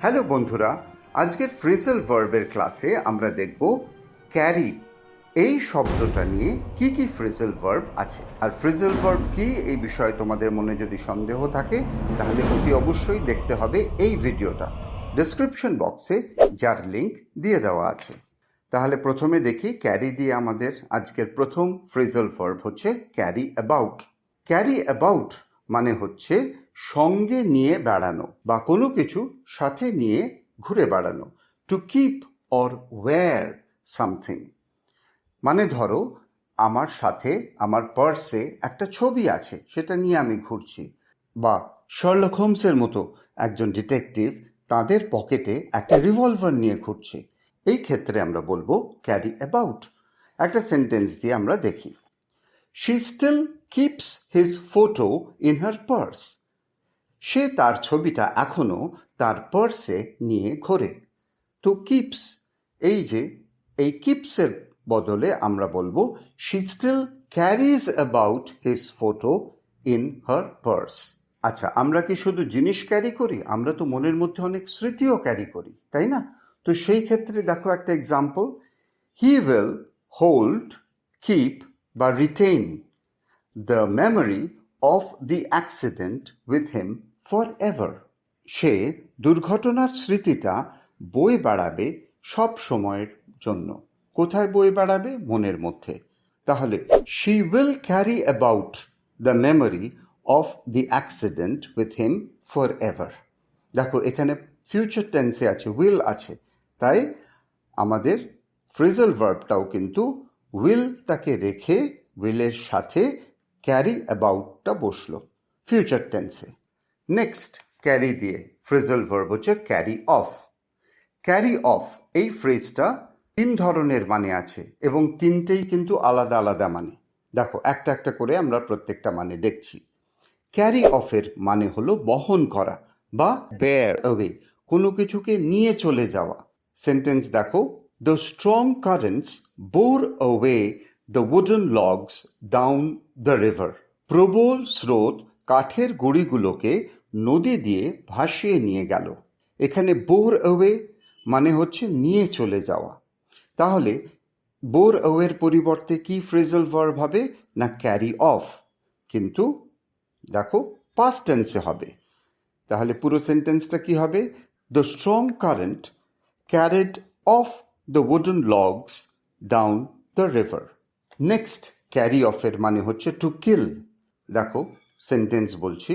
Hello বন্ধুরা, আজকের phrasal ভার্বের ক্লাসে আমরা দেখব ক্যারি এই শব্দটা নিয়ে কি কি ফ্রেজাল ভার্ব আছে। আর ফ্রেজাল ভার্ব কি এই বিষয়ে তোমাদের মনে যদি সন্দেহ থাকে তাহলে অতি অবশ্যই দেখতে হবে এই ভিডিওটা। ডেসক্রিপশন বক্সে যার লিংক দিয়ে দেওয়া আছে। তাহলে প্রথমে দেখি ক্যারি দিয়ে আমাদের আজকের প্রথম ফ্রেজাল ভার্ব হচ্ছে ক্যারি অ্যাবাউট। ক্যারি অ্যাবাউট মানে হচ্ছে সঙ্গে নিয়ে বেড়ানো বা কোনো কিছু সাথে নিয়ে ঘুরে বেড়ানো। To keep or wear something মানে ধরো আমার সাথে আমার পার্সে একটা ছবি আছে, সেটা নিয়ে আমি ঘুরছি। বা শার্লক হোমসের মতো একজন ডিটেকটিভ তাদের পকেটে একটা রিভলভার নিয়ে ঘুরছে। এই ক্ষেত্রে আমরা বলবো ক্যারি অ্যাবাউট। একটা সেন্টেন্স দিয়ে আমরা দেখি, She still keeps his photo in her purse. সে তার ছবিটা এখনো তার পার্সে নিয়ে ঘোরে। তো কিপস, এই কিপসের বদলে আমরা বলবো she still carries about his photo in her purse. আচ্ছা, আমরা কি শুধু জিনিস ক্যারি করি? আমরা তো মনের মধ্যে অনেক স্মৃতিও ক্যারি করি, তাই না? তো সেই ক্ষেত্রে দেখো একটা example, he will hold, keep বা retain the memory of the accident with him forever. সে দুর্ঘটনার স্মৃতিটা বয়ে বেড়াবে সব সময়ের জন্য। কোথায় বয়ে বেড়াবে? মনের মধ্যে। তাহলে she will carry about the memory of the accident with him forever. দেখো এখানে ফিউচার টেন্সে আছে, উইল আছে, তাই আমাদের ফ্রেজাল ভার্বটাও কিন্তু উইলটাকে রেখে উইলের সাথে ক্যারি অ্যাবাউটটা বসলো ফিউচার টেন্সে। নেক্সট ক্যারি দিয়ে ফ্রেজাল ভার্ব হচ্ছে ক্যারি অফ। ক্যারি অফ এই ফ্রেজটা তিন ধরনের মানে আছে এবং তিনটেই কিন্তু আলাদা আলাদা মানে। দেখো একটা একটা করে আমরা প্রত্যেকটা মানে দেখছি। ক্যারি অফের মানে হলো বহন করা বা বেয়ার অ্যাওয়ে, কোনো কিছুকে নিয়ে চলে যাওয়া। সেন্টেন্স দেখো, the strong currents bore away the wooden logs down the river. প্রবল স্রোত কাঠের গুঁড়িগুলোকে নদী দিয়ে ভাসিয়ে নিয়ে গেল। এখানে বোর অ্যাওয়ে মানে হচ্ছে নিয়ে চলে যাওয়া। তাহলে বোর অ্যাওয়ের পরিবর্তে কি ফ্রেজাল ভার্ব হবে? না ক্যারি অফ, কিন্তু দেখো পাস্ট টেন্সে হবে। তাহলে পুরো সেন্টেন্সটা কি হবে? The strong current carried off the wooden logs down the river. Next carry অফের মানে হচ্ছে টু কিল। দেখো সেন্টেন্স বলছি,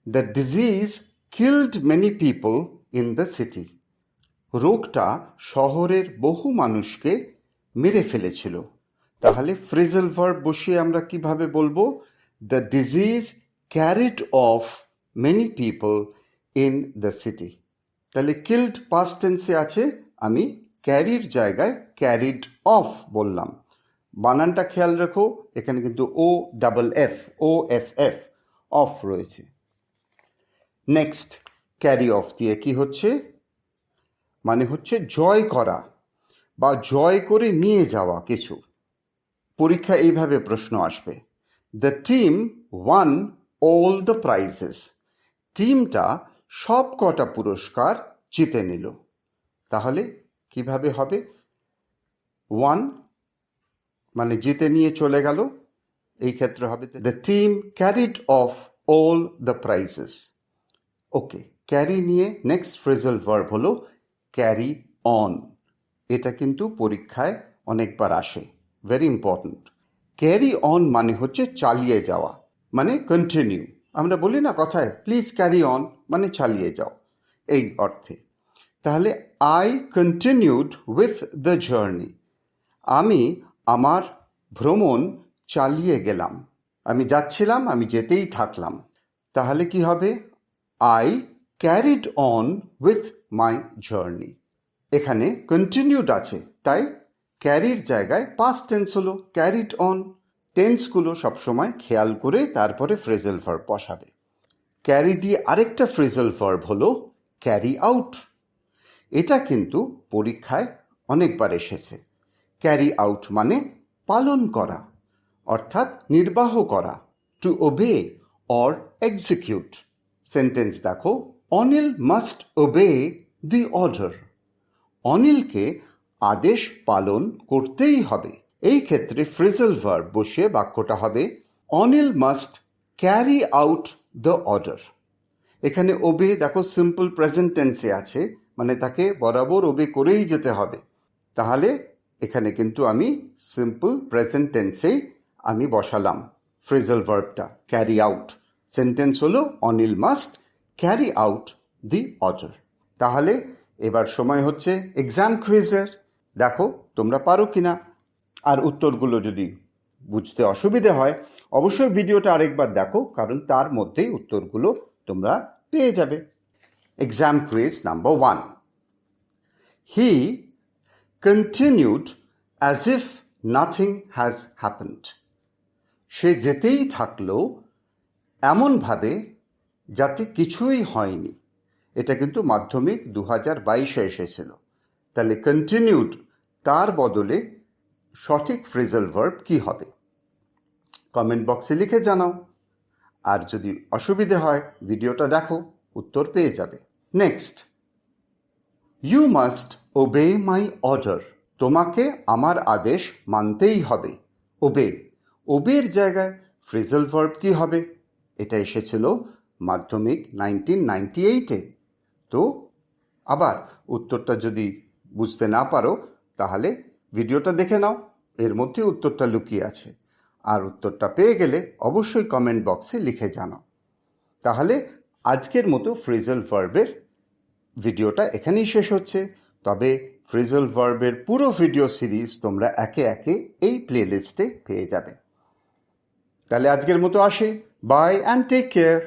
the disease killed many people in the city. রোগটা শহরের বহু মানুষকে মেরে ফেলেছিল। তাহলে ফ্রেজাল ভার্ব বসিয়ে আমরা কিভাবে বলবো? The disease carried of many people in the city. তাহলে কিল্ড পাস্ট টেন্সে আছে, আমি ক্যারির জায়গায় ক্যারিড অফ বললাম। বানানটা খেয়াল রেখো, এখানে কিন্তু O double F, O F F, off রয়েছে। নেক্সট ক্যারি অফ দিয়ে কি হচ্ছে? মানে হচ্ছে জয় করা বা জয় করে নিয়ে যাওয়া কিছু। পরীক্ষা এইভাবে প্রশ্ন আসবে, the team one all the prices. টিমটা সব কটা পুরস্কার জিতে নিল। তাহলে কিভাবে হবে? ওয়ান মানে জিতে নিয়ে চলে গেল, এই ক্ষেত্রে হবে the team carried of all the prices. Okay, carry নিয়ে নেক্সট ফ্রেজাল ভার্ব হলো ক্যারি অন। এটা কিন্তু পরীক্ষায় অনেকবার আসে, ভেরি ইম্পর্ট্যান্ট। ক্যারি অন মানে হচ্ছে চালিয়ে যাওয়া, মানে কন্টিনিউ। আমরা বলি না কথায়, প্লিজ ক্যারি অন, মানে চালিয়ে যাও, এই অর্থে। তাহলে I continued with the journey. আমি আমার ভ্রমণ চালিয়ে গেলাম। আমি যাচ্ছিলাম, আমি যেতেই থাকলাম। তাহলে কি হবে? I carried on with my journey. এখানে কন্টিনিউড আছে, তাই ক্যারির জায়গায় পাস্ট টেন্স হলো ক্যারিড অন। টেন্সগুলো সবসময় খেয়াল করে তারপরে ফ্রেজাল ভার্ব বসাবে। ক্যারি দিয়ে আরেকটা ফ্রেজাল ভার্ব হলো ক্যারি আউট। এটা কিন্তু পরীক্ষায় অনেকবার এসেছে। ক্যারি আউট মানে পালন করা, অর্থাৎ নির্বাহ করা, to obey or execute. Sentence দেখো, Anil must obey the order. অনিলকে আদেশ পালন করতেই হবে। এই ক্ষেত্রে ফ্রেজাল ভার্ব বসিয়ে বাক্যটা হবে Anil must carry out the order. এখানে ওবে দেখো সিম্পল প্রেজেন্ট টেন্সে আছে, মানে তাকে বরাবর ওবে করেই যেতে হবে। তাহলে এখানে কিন্তু আমি সিম্পল প্রেজেন্ট টেন্সেই আমি বসালাম ফ্রেজাল ভার্বটা ক্যারি আউট। সেন্টেন্স হলো Anil must carry out the order. তাহলে এবার সময় হচ্ছে এক্সাম কুইজের। দেখো তোমরা পারো কিনা। আর উত্তরগুলো যদি বুঝতে অসুবিধে হয় অবশ্যই ভিডিওটা আরেকবার দেখো, কারণ তার মধ্যেই উত্তরগুলো তোমরা পেয়ে যাবে। Exam quiz number 1। He continued as if nothing has happened. সে যেতেই থাকলো এমনভাবে যাতে কিছুই হয়নি। এটা কিন্তু মাধ্যমিক 2022-এ এসেছিল। তাহলে কন্টিনিউড তার বদলে সঠিক ফ্রেজাল ভার্ব কি হবে? কমেন্ট বক্সে লিখে জানাও। আর যদি অসুবিধে হয় ভিডিওটা দেখো, উত্তর পেয়ে যাবে। Next, you must obey my order. তোমাকে আমার আদেশ মানতেই হবে। ওবে, ওবের জায়গায় ফ্রেজাল ভার্ব কি হবে? এটা এসেছিল মাধ্যমিক 1998-এ। তো আবার উত্তরটা যদি বুঝতে না পারো তাহলে ভিডিওটা দেখে নাও, এর মধ্যে উত্তরটা লুকিয়ে আছে। আর উত্তরটা পেয়ে গেলে অবশ্যই কমেন্ট বক্সে লিখে জানাও। তাহলে আজকের মতো ফ্রেজাল ভার্বের ভিডিওটা এখানেই শেষ হচ্ছে। তবে ফ্রেজাল ভার্বের পুরো ভিডিও সিরিজ তোমরা একে একে এই প্লেলিস্টে পেয়ে যাবে। তাহলে আজকের মতো আসি। Bye and take care.